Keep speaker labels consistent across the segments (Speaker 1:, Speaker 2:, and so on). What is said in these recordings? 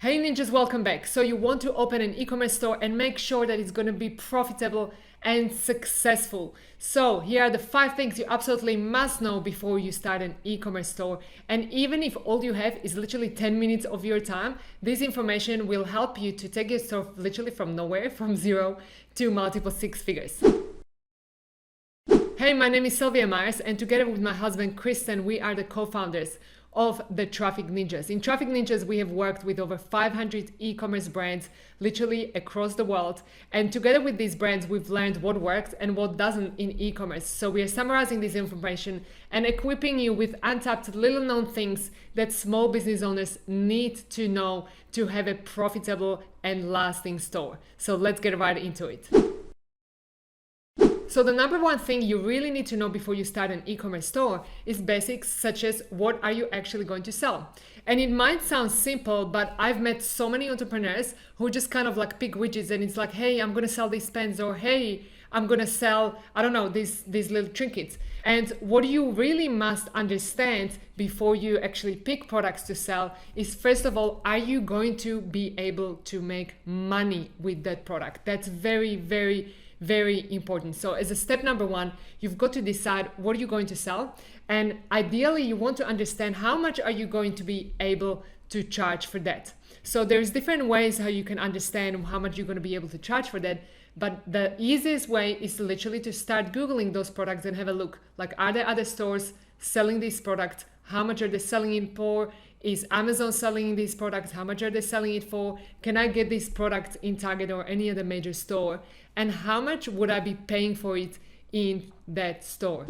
Speaker 1: Hey ninjas, welcome back. So you want to open an e-commerce store and make sure that it's going to be profitable and successful. So here are the 5 things you absolutely must know before you start an e-commerce store. And even if all you have is literally 10 minutes of your time, this information will help you to take your store literally from nowhere, from zero to multiple 6 figures. Hey, my name is Silvia and together with my husband Kristen, we are the co-founders of the Traffic Ninjas. In Traffic Ninjas, we have worked with over 500 e-commerce brands literally across the world. And together with these brands, we've learned what works and what doesn't in e-commerce. So we are summarizing this information and equipping you with untapped little known things that small business owners need to know to have a profitable and lasting store. So let's get right into it. So the number one thing you really need to know before you start an e-commerce store is basics such as what are you actually going to sell? And it might sound simple, but I've met so many entrepreneurs who just kind of like pick widgets and it's like, hey, I'm going to sell these pens, or hey, I'm going to sell, I don't know, these little trinkets. And what you really must understand before you actually pick products to sell is, first of all, are you going to be able to make money with that product? That's very, very important. So as a step number one, you've got to decide what you're going to sell. And ideally, you want to understand how much are you going to be able to charge for that. So there's different ways how you can understand how much you're going to be able to charge for that. But the easiest way is literally to start Googling those products and have a look. Like, are there other stores selling this product? How much are they selling it for? Is Amazon selling these products? How much are they selling it for? Can I get this product in Target or any other major store? And how much would I be paying for it in that store?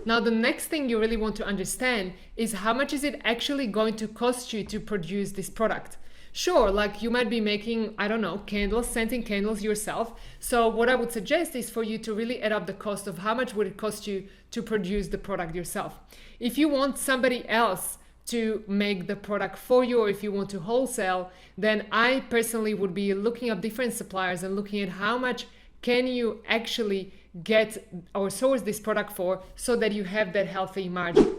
Speaker 1: Now, the next thing you really want to understand is how much is it actually going to cost you to produce this product? Sure, like you might be making, I don't know, candles, scenting candles yourself. So what I would suggest is for you to really add up the cost of how much would it cost you to produce the product yourself. If you want somebody else to make the product for you, or if you want to wholesale, then I personally would be looking up different suppliers and looking at how much can you actually get or source this product for so that you have that healthy margin.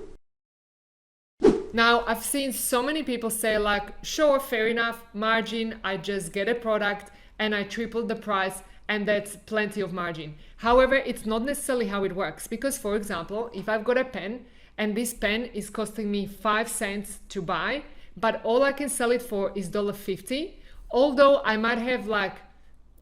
Speaker 1: Now, I've seen so many people say like, sure, fair enough, margin, I just get a product and I triple the price and that's plenty of margin. However, it's not necessarily how it works because, for example, if I've got a pen and this pen is costing me 5 cents to buy, but all I can sell it for is $1.50, although I might have like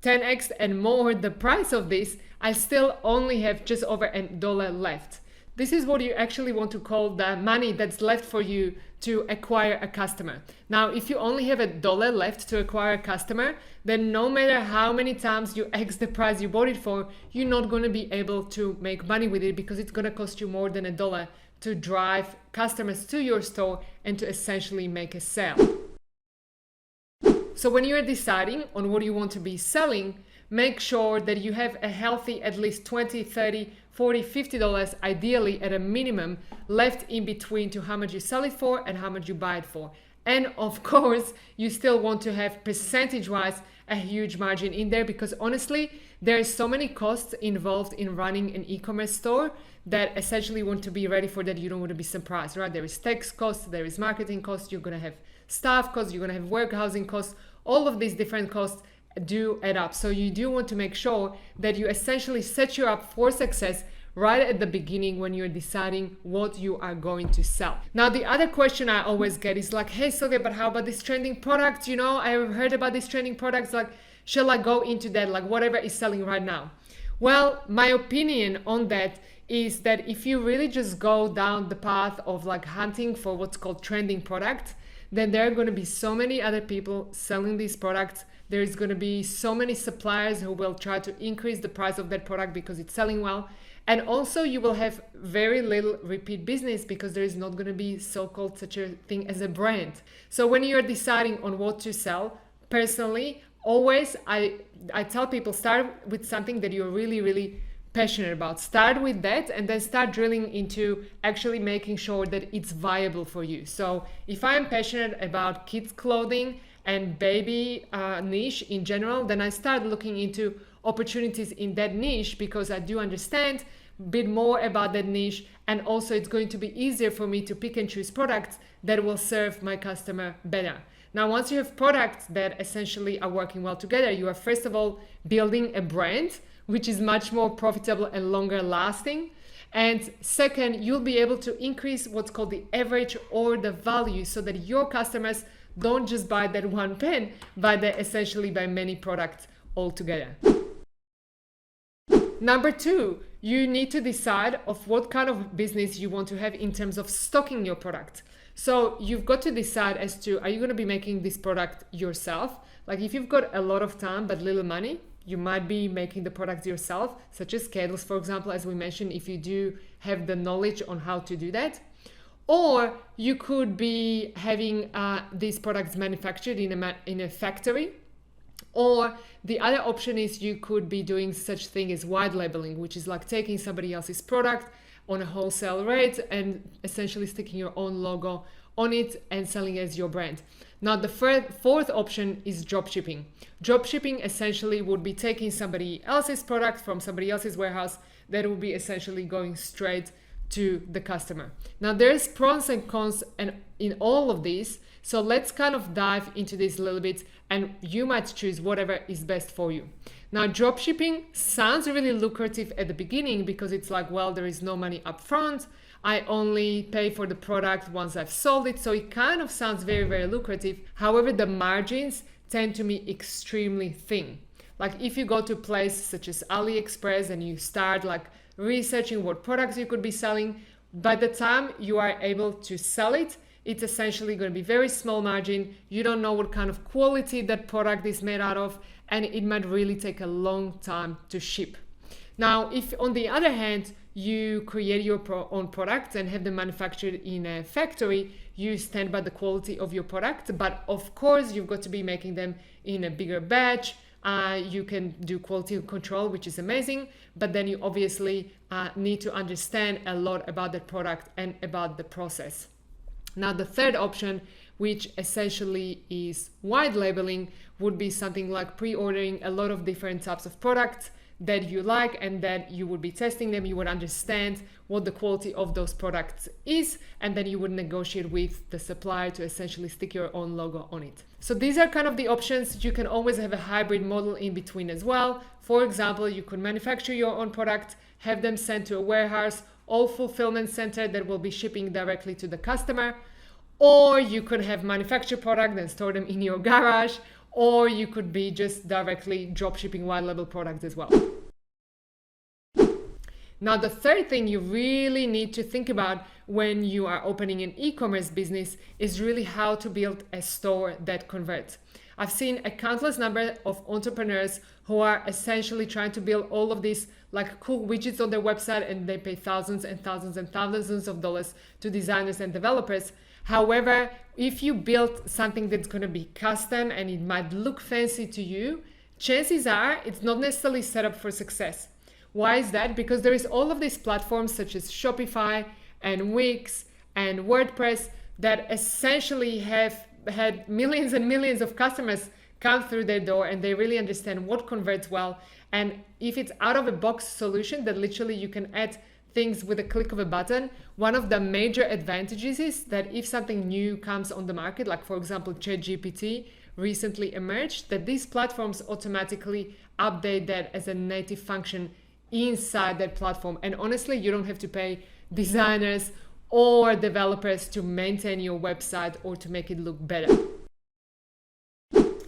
Speaker 1: 10x and more the price of this, I still only have just over $1 left. This is what you actually want to call the money that's left for you to acquire a customer. Now, if you only have $1 left to acquire a customer, then no matter how many times you X the price you bought it for, you're not going to be able to make money with it because it's going to cost you more than $1 to drive customers to your store and to essentially make a sale. So when you're deciding on what you want to be selling, make sure that you have a healthy at least $20, $30, $40, $50, ideally at a minimum, left in between to how much you sell it for and how much you buy it for. And of course, you still want to have percentage-wise a huge margin in there because honestly, there are so many costs involved in running an e-commerce store that essentially want to be ready for that. You don't want to be surprised, right? There is tax costs, there is marketing costs, you're going to have staff costs, you're going to have warehousing costs, all of these different costs do add up. So you do want to make sure that you essentially set you up for success right at the beginning when you're deciding what you are going to sell. Now, the other question I always get is like, hey Silvia, but how about this trending product? You know, I've heard about these trending products. Like, shall I go into that? Like whatever is selling right now? Well, my opinion on that is that if you really just go down the path of like hunting for what's called trending product, then there are going to be so many other people selling these products. There's going to be so many suppliers who will try to increase the price of that product because it's selling well. And also you will have very little repeat business because there is not going to be so-called such a thing as a brand. So when you're deciding on what to sell, personally, always I tell people start with something that you're really passionate about. Start with that and then start drilling into actually making sure that it's viable for you. So if I'm passionate about kids clothing and baby niche in general, then I start looking into opportunities in that niche because I do understand bit more about that niche, and also it's going to be easier for me to pick and choose products that will serve my customer better. Now, once you have products that essentially are working well together, you are first of all building a brand, which is much more profitable and longer lasting. And second, you'll be able to increase what's called the average order value so that your customers don't just buy that one pen, but they essentially buy many products altogether. Number two, you need to decide of what kind of business you want to have in terms of stocking your product. So you've got to decide as to, are you going to be making this product yourself? Like if you've got a lot of time but little money, you might be making the products yourself, such as candles, for example, as we mentioned, if you do have the knowledge on how to do that. Or you could be having these products manufactured in a factory. Or the other option is you could be doing such thing as white labeling, which is like taking somebody else's product on a wholesale rate and essentially sticking your own logo on it and selling it as your brand. Now, the fourth option is dropshipping. Dropshipping essentially would be taking somebody else's product from somebody else's warehouse that would be essentially going straight to the customer. Now, there's pros and cons in all of these. So let's kind of dive into this a little bit, and you might choose whatever is best for you. Now, dropshipping sounds really lucrative at the beginning because it's like, well, there is no money up front. I only pay for the product once I've sold it. So it kind of sounds very, very lucrative. However, the margins tend to be extremely thin. Like if you go to a place such as AliExpress and you start like researching what products you could be selling, by the time you are able to sell it, it's essentially going to be very small margin. You don't know what kind of quality that product is made out of, and it might really take a long time to ship. Now, if on the other hand, you create your own product and have them manufactured in a factory, you stand by the quality of your product, but of course you've got to be making them in a bigger batch. You can do quality control, which is amazing, but then you obviously need to understand a lot about the product and about the process. Now, the third option, which essentially is white labeling, would be something like pre-ordering a lot of different types of products that you like, and that you would be testing them. You would understand what the quality of those products is, and then you would negotiate with the supplier to essentially stick your own logo on it. So these are kind of the options. You can always have a hybrid model in between as well. For example, you could manufacture your own product, have them sent to a warehouse or fulfillment center that will be shipping directly to the customer. Or you could have manufactured product and store them in your garage, or you could be just directly drop shipping white label products as well. Now, the third thing you really need to think about when you are opening an e-commerce business is really how to build a store that converts. I've seen a countless number of entrepreneurs who are essentially trying to build all of these like cool widgets on their website, and they pay thousands and thousands and thousands of dollars to designers and developers. However, if you build something that's going to be custom and it might look fancy to you, chances are it's not necessarily set up for success. Why is that? Because there is all of these platforms such as Shopify and Wix and WordPress that essentially have had millions and millions of customers come through their door, and they really understand what converts well. And if it's out of a box solution that literally you can add things with a click of a button, one of the major advantages is that if something new comes on the market, like for example ChatGPT recently emerged, that these platforms automatically update that as a native function inside that platform. And honestly, you don't have to pay designers or developers to maintain your website or to make it look better.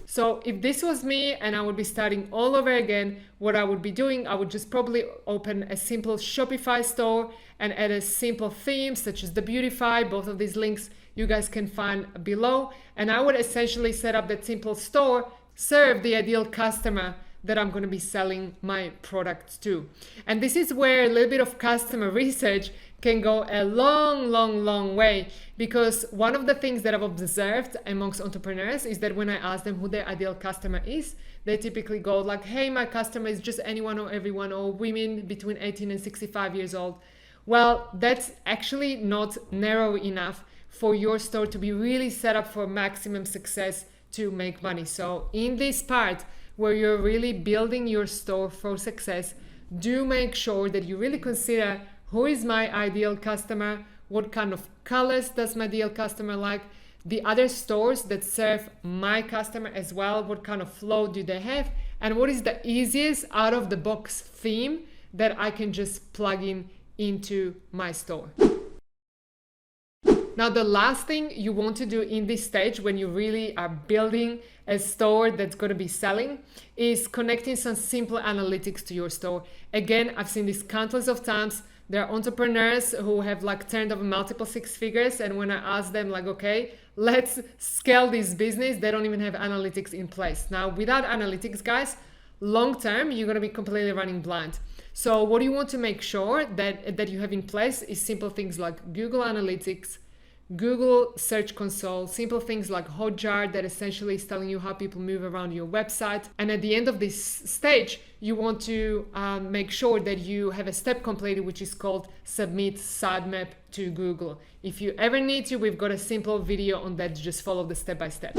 Speaker 1: So if this was me and I would be starting all over again, what I would be doing, I would just probably open a simple Shopify store and add a simple theme such as the Beautify. Both of these links you guys can find below. And I would essentially set up that simple store, serve the ideal customer that I'm going to be selling my products to. And this is where a little bit of customer research can go a long way, because one of the things that I've observed amongst entrepreneurs is that when I ask them who their ideal customer is, they typically go like, hey, my customer is just anyone or everyone, or women between 18 and 65 years old. Well, that's actually not narrow enough for your store to be really set up for maximum success to make money. So in this part where you're really building your store for success, do make sure that you really consider who is my ideal customer, what kind of colors does my ideal customer like, the other stores that serve my customer as well, what kind of flow do they have, and what is the easiest out of the box theme that I can just plug in into my store. Now, the last thing you want to do in this stage when you really are building a store that's going to be selling is connecting some simple analytics to your store. Again, I've seen this countless of times. There are entrepreneurs who have like turned over multiple six figures, and when I ask them like, okay, let's scale this business, they don't even have analytics in place. Now, without analytics, guys, long term, you're going to be completely running blind. So what you want to make sure that you have in place is simple things like Google Analytics, Google Search Console, simple things like Hotjar that essentially is telling you how people move around your website. And at the end of this stage, you want to make sure that you have a step completed, which is called Submit Sitemap to Google. If you ever need to, we've got a simple video on that. Just follow the step by step.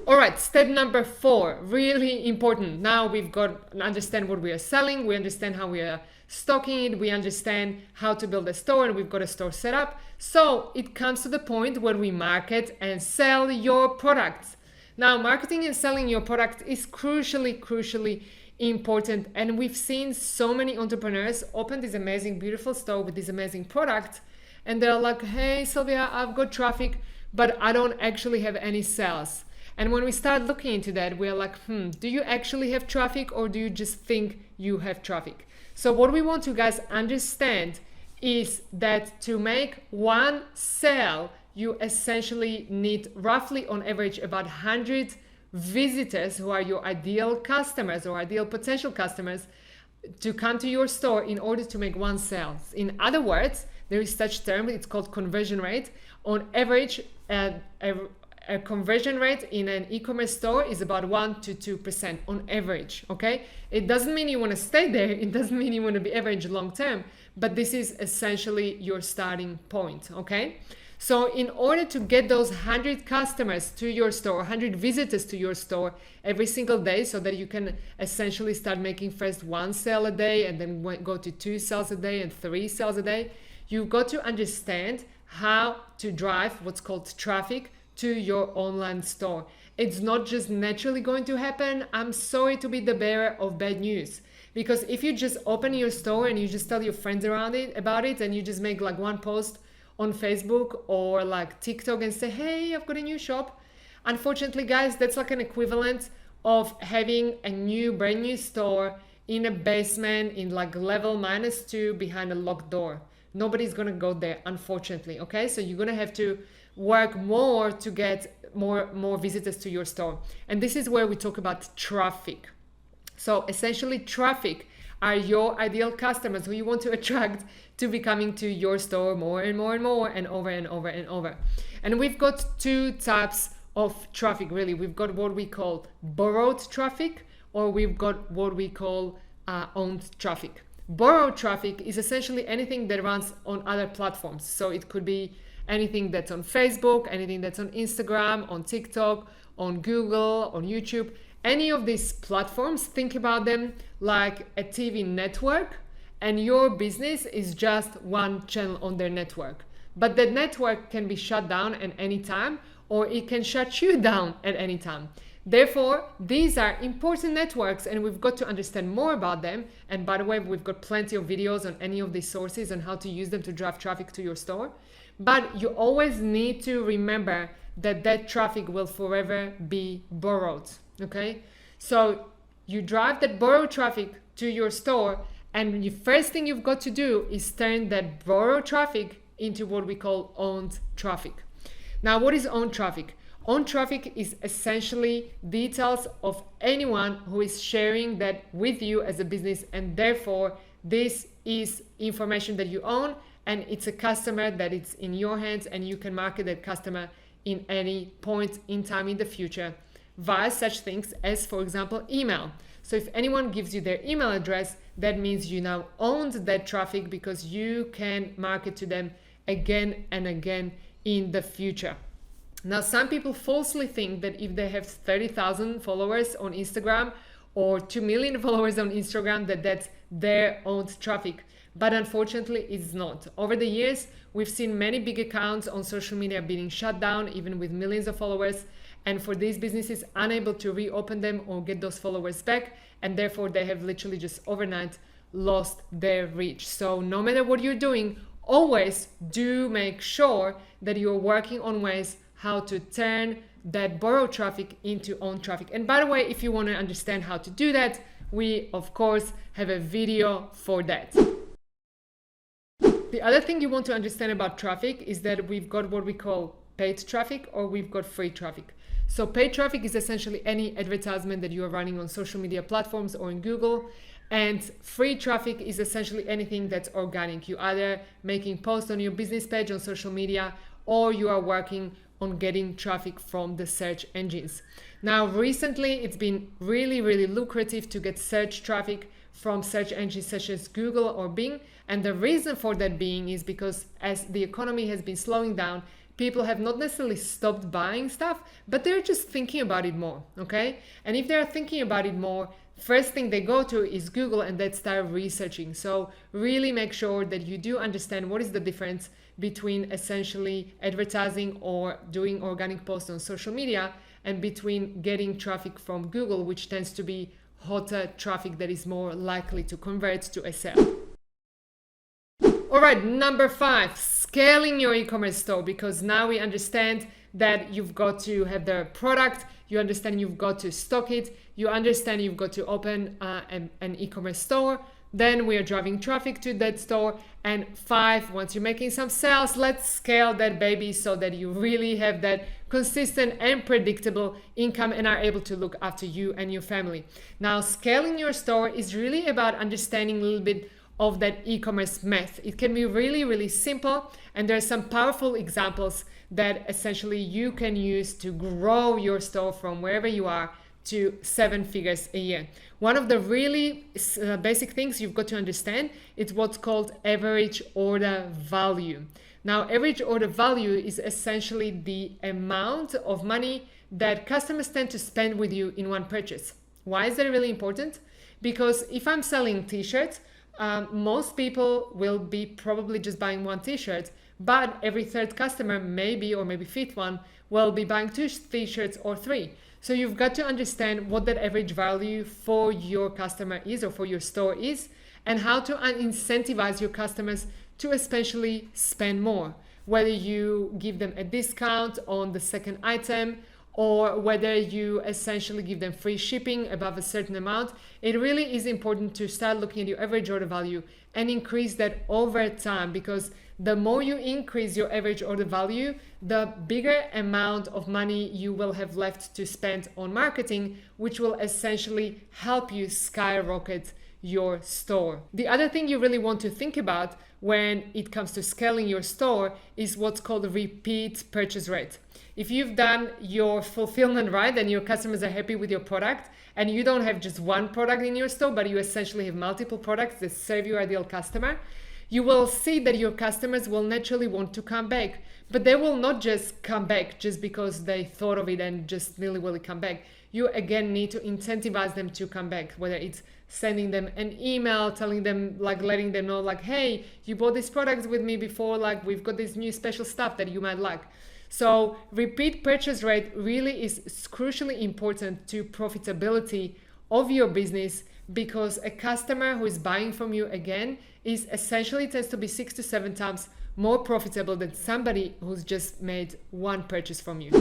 Speaker 1: All right, step number 4, really important. Now we've got to understand what we are selling, we understand how we are stocking it, we understand how to build a store, and we've got a store set up. So it comes to the point where we market and sell your products. Now, marketing and selling your product is crucially important. And we've seen so many entrepreneurs open this amazing, beautiful store with this amazing product. And they're like, hey, Silvia, I've got traffic, but I don't actually have any sales. And when we start looking into that, we're like, do you actually have traffic, or do you just think you have traffic? So what we want you guys understand is that to make one sale, you essentially need roughly on average about 100 visitors who are your ideal customers or ideal potential customers to come to your store in order to make one sale. In other words, there is such term, it's called conversion rate. On average, a conversion rate in an e-commerce store is about 1 to 2% on average, okay? It doesn't mean you want to stay there. It doesn't mean you want to be average long term, but this is essentially your starting point, okay? So in order to get those 100 customers to your store, 100 visitors to your store every single day, so that you can essentially start making first 1 sale a day and then go to 2 sales a day and 3 sales a day, you've got to understand how to drive what's called traffic to your online store. It's not just naturally going to happen. I'm sorry to be the bearer of bad news, because if you just open your store and you just tell your friends about it and you just make like one post on Facebook or like TikTok and say, hey, I've got a new shop, unfortunately, guys, that's like an equivalent of having a brand new store in a basement in like level -2 behind a locked door. Nobody's gonna go there, unfortunately, okay? So you're gonna have to work more to get more visitors to your store. And this is where we talk about traffic. So essentially, traffic are your ideal customers who you want to attract to be coming to your store more and more and more and over and over and over. And we've got 2 types of traffic, really. We've got what we call borrowed traffic, or we've got what we call owned traffic. Borrowed traffic is essentially anything that runs on other platforms. So it could be anything that's on Facebook, anything that's on Instagram, on TikTok, on Google, on YouTube. Any of these platforms, think about them like a TV network, and your business is just one channel on their network. But that network can be shut down at any time, or it can shut you down at any time. Therefore, these are important networks, and we've got to understand more about them. And by the way, we've got plenty of videos on any of these sources and how to use them to drive traffic to your store. But you always need to remember that traffic will forever be borrowed, okay? So you drive that borrowed traffic to your store, and the first thing you've got to do is turn that borrowed traffic into what we call owned traffic. Now, what is owned traffic? Owned traffic is essentially details of anyone who is sharing that with you as a business, and therefore this is information that you own, and it's a customer that it's in your hands, and you can market that customer in any point in time in the future via such things as, for example, email. So if anyone gives you their email address, that means you now owned that traffic, because you can market to them again and again in the future. Now, some people falsely think that if they have 30,000 followers on Instagram or 2 million followers on Instagram that that's their own traffic. But unfortunately, it's not. Over the years, we've seen many big accounts on social media being shut down, even with millions of followers. And for these businesses, unable to reopen them or get those followers back. And therefore, they have literally just overnight lost their reach. So no matter what you're doing, always do make sure that you're working on ways how to turn that borrowed traffic into own traffic. And by the way, if you want to understand how to do that, we of course have a video for that. The other thing you want to understand about traffic is that we've got what we call paid traffic or we've got free traffic. So paid traffic is essentially any advertisement that you are running on social media platforms or in Google. And free traffic is essentially anything that's organic. You either making posts on your business page on social media or you are working on getting traffic from the search engines. Now, recently, it's been really, really lucrative to get search traffic from search engines such as Google or Bing. And the reason for that being is because as the economy has been slowing down, people have not necessarily stopped buying stuff, but they're just thinking about it more, okay? And if they're thinking about it more, first thing they go to is Google and they start researching. So really make sure that you do understand what is the difference between essentially advertising or doing organic posts on social media and between getting traffic from Google, which tends to be hotter traffic that is more likely to convert to a sale. All right, number 5, scaling your e-commerce store, because now we understand that you've got to have the product, you understand you've got to stock it, you understand you've got to open an e-commerce store, then we are driving traffic to that store. And 5, once you're making some sales, let's scale that baby so that you really have that consistent and predictable income and are able to look after you and your family. Now, scaling your store is really about understanding a little bit of that e-commerce math. It can be really, really simple. And there are some powerful examples that essentially you can use to grow your store from wherever you are to 7 figures a year. One of the really basic things you've got to understand is what's called average order value. Now, average order value is essentially the amount of money that customers tend to spend with you in one purchase. Why is that really important? Because if I'm selling t-shirts, most people will be probably just buying one t-shirt, but every third customer, maybe, or maybe fifth one, will be buying 2 t-shirts or 3. So you've got to understand what that average value for your customer is or for your store is, and how to incentivize your customers to especially spend more, whether you give them a discount on the second item or whether you essentially give them free shipping above a certain amount. It really is important to start looking at your average order value and increase that over time, because the more you increase your average order value, the bigger amount of money you will have left to spend on marketing, which will essentially help you skyrocket your store. The other thing you really want to think about when it comes to scaling your store is what's called a repeat purchase rate. If you've done your fulfillment right and your customers are happy with your product, and you don't have just one product in your store, but you essentially have multiple products that serve your ideal customer, you will see that your customers will naturally want to come back. But they will not just come back just because they thought of it and just really come back. You again need to incentivize them to come back, whether it's sending them an email, telling them, like letting them know, like, hey, you bought these products with me before, like we've got this new special stuff that you might like. So repeat purchase rate really is crucially important to profitability of your business, because a customer who is buying from you again is essentially tends to be 6 to 7 times more profitable than somebody who's just made one purchase from you.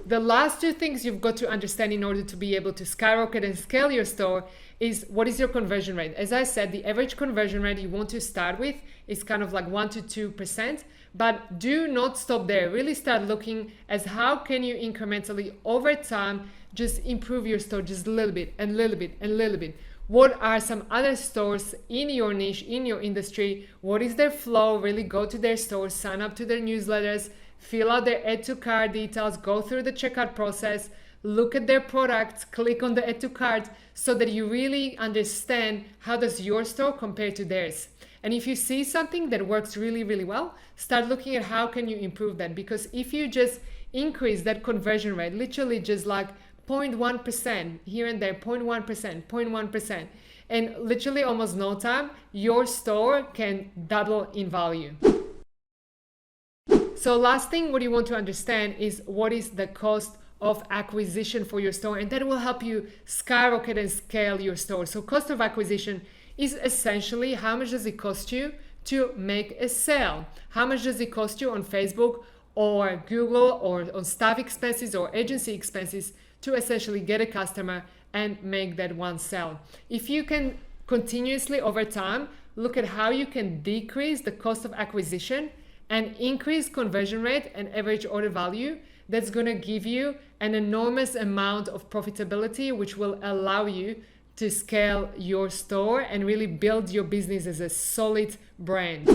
Speaker 1: The last 2 things you've got to understand in order to be able to skyrocket and scale your store is what is your conversion rate. As I said, the average conversion rate you want to start with is kind of like 1 to 2%, but do not stop there. Really start looking as how can you incrementally over time just improve your store just a little bit and little bit and little bit. What are some other stores in your niche, in your industry? What is their flow? Really go to their stores, sign up to their newsletters, fill out their add to cart details, go through the checkout process, look at their products, click on the add to cart so that you really understand how does your store compare to theirs. And if you see something that works really well, start looking at how can you improve that. Because if you just increase that conversion rate, literally just like 0.1% here and there, 0.1%, 0.1%. And literally almost no time, your store can double in value. So last thing, what you want to understand is what is the cost of acquisition for your store, and that will help you skyrocket and scale your store. So cost of acquisition is essentially how much does it cost you to make a sale? How much does it cost you on Facebook or Google or on staff expenses or agency expenses to essentially get a customer and make that one sale? If you can continuously over time look at how you can decrease the cost of acquisition and increase conversion rate and average order value, that's going to give you an enormous amount of profitability, which will allow you to scale your store and really build your business as a solid brand.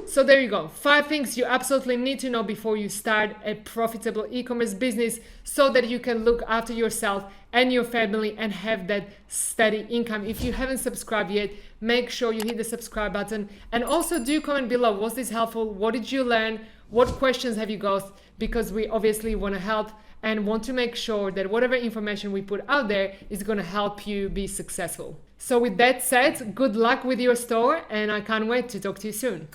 Speaker 1: So there you go, 5 things you absolutely need to know before you start a profitable e-commerce business so that you can look after yourself and your family and have that steady income. If you haven't subscribed yet, make sure you hit the subscribe button, and also do comment below, was this helpful? What did you learn? What questions have you got? Because we obviously want to help and want to make sure that whatever information we put out there is going to help you be successful. So with that said, good luck with your store, and I can't wait to talk to you soon.